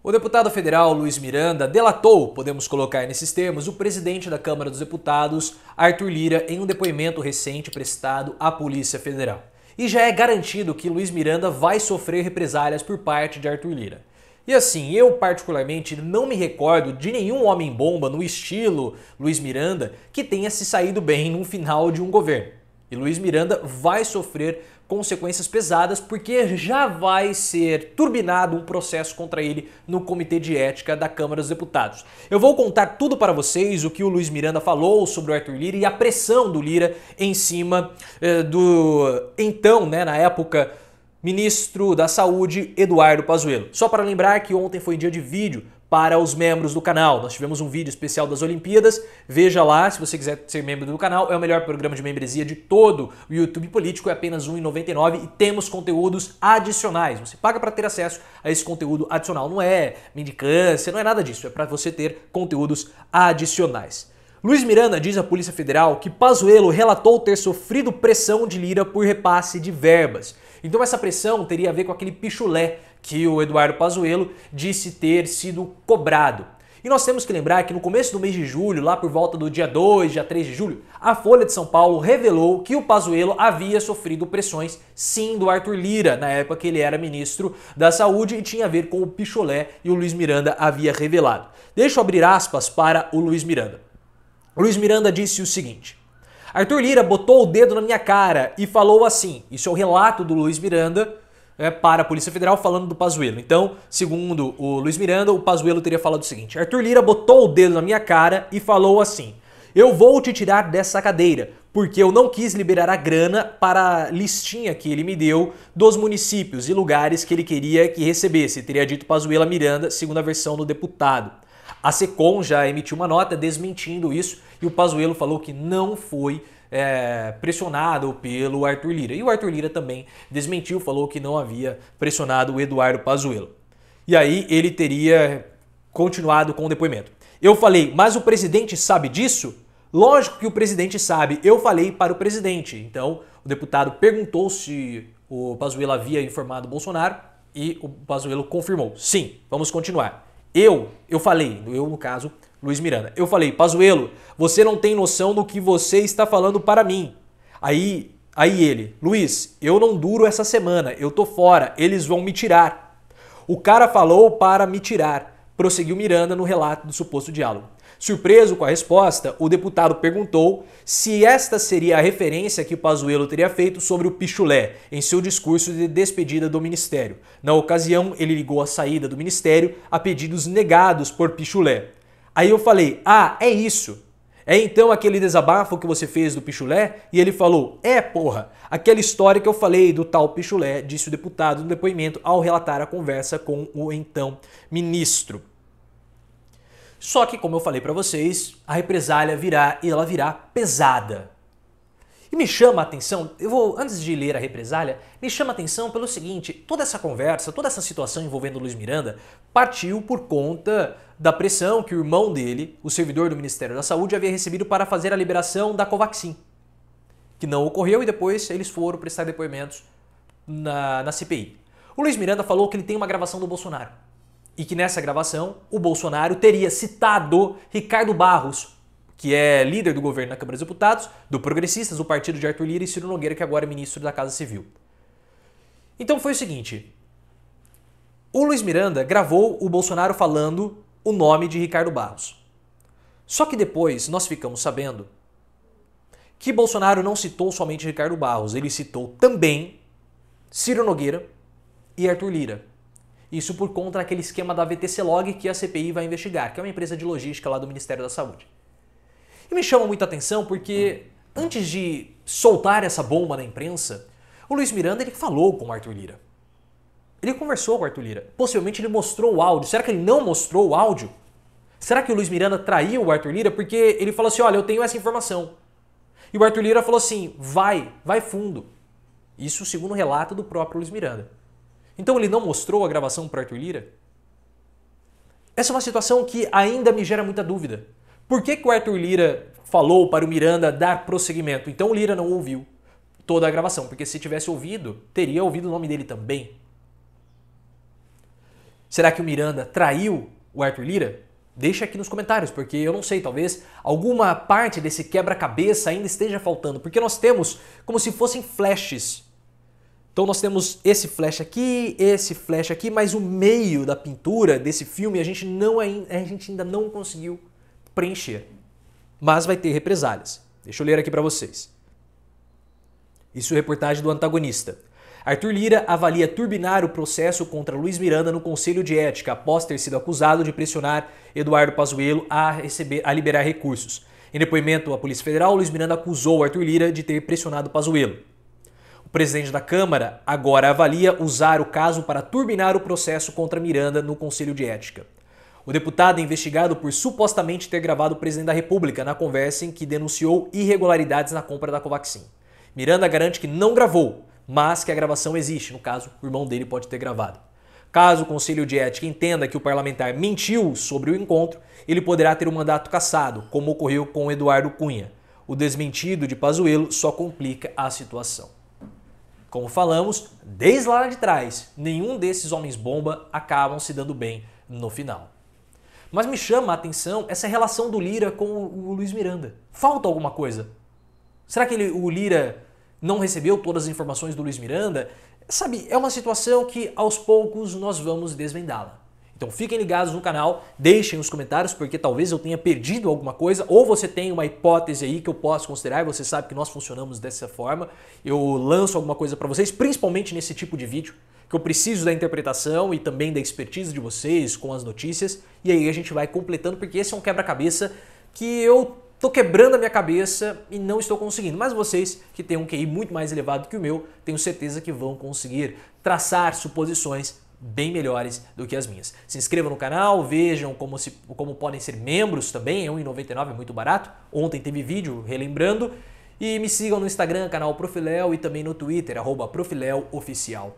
O deputado federal Luiz Miranda delatou, podemos colocar nesses termos, o presidente da Câmara dos Deputados, Arthur Lira, em um depoimento recente prestado à Polícia Federal. E já é garantido que Luiz Miranda vai sofrer represálias por parte de Arthur Lira. E assim, eu particularmente não me recordo de nenhum homem-bomba no estilo Luiz Miranda que tenha se saído bem no final de um governo. E Luiz Miranda vai sofrer consequências pesadas porque já vai ser turbinado um processo contra ele no Comitê de Ética da Câmara dos Deputados. Eu vou contar tudo para vocês, o que o Luiz Miranda falou sobre o Arthur Lira e a pressão do Lira em cima do então, na época, ministro da Saúde, Eduardo Pazuello. Só para lembrar que ontem foi dia de vídeo para os membros do canal. Nós tivemos um vídeo especial das Olimpíadas. Veja lá, se você quiser ser membro do canal. É o melhor programa de membresia de todo o YouTube político. É apenas R$ 1,99 e temos conteúdos adicionais. Você paga para ter acesso a esse conteúdo adicional. Não é mendicância, não é nada disso. É para você ter conteúdos adicionais. Luiz Miranda diz à Polícia Federal que Pazuello relatou ter sofrido pressão de Lira por repasse de verbas. Então essa pressão teria a ver com aquele pichulé que o Eduardo Pazuello disse ter sido cobrado. E nós temos que lembrar que no começo do mês de julho, lá por volta do dia 2, dia 3 de julho, a Folha de São Paulo revelou que o Pazuello havia sofrido pressões, sim, do Arthur Lira, na época que ele era ministro da Saúde e tinha a ver com o pichulé e o Luiz Miranda havia revelado. Deixa eu abrir aspas para o Luiz Miranda. O Luiz Miranda disse o seguinte: Arthur Lira botou o dedo na minha cara e falou assim. Isso é o relato do Luiz Miranda para a Polícia Federal falando do Pazuello. Então, segundo o Luiz Miranda, o Pazuello teria falado o seguinte: Arthur Lira botou o dedo na minha cara e falou assim: eu vou te tirar dessa cadeira, porque eu não quis liberar a grana para a listinha que ele me deu dos municípios e lugares que ele queria que recebesse. Teria dito Pazuello a Miranda, segundo a versão do deputado. A SECOM já emitiu uma nota desmentindo isso e o Pazuello falou que não foi pressionado pelo Arthur Lira. E o Arthur Lira também desmentiu, falou que não havia pressionado o Eduardo Pazuello. E aí ele teria continuado com o depoimento. Eu falei, mas o presidente sabe disso? Lógico que o presidente sabe, eu falei para o presidente. Então o deputado perguntou se o Pazuello havia informado o Bolsonaro e o Pazuello confirmou. Sim, vamos continuar. Eu falei, no caso, Luiz Miranda, eu falei, Pazuello, você não tem noção do que você está falando para mim. Aí ele, Luiz, eu não duro essa semana, eu tô fora, eles vão me tirar. O cara falou para me tirar, prosseguiu Miranda no relato do suposto diálogo. Surpreso com a resposta, o deputado perguntou se esta seria a referência que o Pazuello teria feito sobre o pichulé em seu discurso de despedida do ministério. Na ocasião, ele ligou a saída do ministério a pedidos negados por pichulé. Aí eu falei, é isso. É então aquele desabafo que você fez do pichulé? E ele falou, porra, aquela história que eu falei do tal pichulé, disse o deputado no depoimento ao relatar a conversa com o então ministro. Só que, como eu falei para vocês, a represália virá e ela virá pesada. E me chama a atenção, antes de ler a represália, me chama a atenção pelo seguinte, toda essa conversa, toda essa situação envolvendo o Luiz Miranda partiu por conta da pressão que o irmão dele, o servidor do Ministério da Saúde, havia recebido para fazer a liberação da Covaxin, que não ocorreu e depois eles foram prestar depoimentos na CPI. O Luiz Miranda falou que ele tem uma gravação do Bolsonaro. E que nessa gravação o Bolsonaro teria citado Ricardo Barros, que é líder do governo na Câmara dos Deputados, do Progressistas, do partido de Arthur Lira, e Ciro Nogueira, que agora é ministro da Casa Civil. Então foi o seguinte, o Luiz Miranda gravou o Bolsonaro falando o nome de Ricardo Barros. Só que depois nós ficamos sabendo que Bolsonaro não citou somente Ricardo Barros, ele citou também Ciro Nogueira e Arthur Lira. Isso por conta daquele esquema da VTC-Log que a CPI vai investigar, que é uma empresa de logística lá do Ministério da Saúde. E me chama muita atenção porque antes de soltar essa bomba na imprensa, o Luiz Miranda ele falou com o Arthur Lira. Ele conversou com o Arthur Lira. Possivelmente ele mostrou o áudio. Será que ele não mostrou o áudio? Será que o Luiz Miranda traiu o Arthur Lira? Porque ele falou assim, olha, eu tenho essa informação. E o Arthur Lira falou assim, vai fundo. Isso segundo o relato do próprio Luiz Miranda. Então ele não mostrou a gravação para Arthur Lira? Essa é uma situação que ainda me gera muita dúvida. Por que o Arthur Lira falou para o Miranda dar prosseguimento? Então o Lira não ouviu toda a gravação, porque se tivesse ouvido, teria ouvido o nome dele também. Será que o Miranda traiu o Arthur Lira? Deixa aqui nos comentários, porque eu não sei, talvez alguma parte desse quebra-cabeça ainda esteja faltando, porque nós temos como se fossem flashes. Então nós temos esse flash aqui, mas o meio da pintura desse filme a gente ainda não conseguiu preencher. Mas vai ter represálias. Deixa eu ler aqui para vocês. Isso é reportagem do Antagonista. Arthur Lira avalia turbinar o processo contra Luiz Miranda no Conselho de Ética após ter sido acusado de pressionar Eduardo Pazuello a liberar recursos. Em depoimento à Polícia Federal, Luiz Miranda acusou Arthur Lira de ter pressionado Pazuello. O presidente da Câmara agora avalia usar o caso para turbinar o processo contra Miranda no Conselho de Ética. O deputado é investigado por supostamente ter gravado o presidente da República na conversa em que denunciou irregularidades na compra da Covaxin. Miranda garante que não gravou, mas que a gravação existe. No caso, o irmão dele pode ter gravado. Caso o Conselho de Ética entenda que o parlamentar mentiu sobre o encontro, ele poderá ter o mandato cassado, como ocorreu com Eduardo Cunha. O desmentido de Pazuello só complica a situação. Como falamos, desde lá de trás, nenhum desses homens-bomba acabam se dando bem no final. Mas me chama a atenção essa relação do Lira com o Luiz Miranda. Falta alguma coisa? Será que o Lira não recebeu todas as informações do Luiz Miranda? Sabe, é uma situação que aos poucos nós vamos desvendá-la. Então fiquem ligados no canal, deixem os comentários, porque talvez eu tenha perdido alguma coisa, ou você tem uma hipótese aí que eu posso considerar, e você sabe que nós funcionamos dessa forma. Eu lanço alguma coisa para vocês, principalmente nesse tipo de vídeo, que eu preciso da interpretação e também da expertise de vocês com as notícias, e aí a gente vai completando, porque esse é um quebra-cabeça que eu tô quebrando a minha cabeça e não estou conseguindo. Mas vocês, que têm um QI muito mais elevado que o meu, tenho certeza que vão conseguir traçar suposições bem melhores do que as minhas. Se inscrevam no canal, vejam como podem ser membros também, R$1,99 é muito barato. Ontem teve vídeo relembrando. E me sigam no Instagram, canal Profiléu, e também no Twitter, @ProfiléuOficial.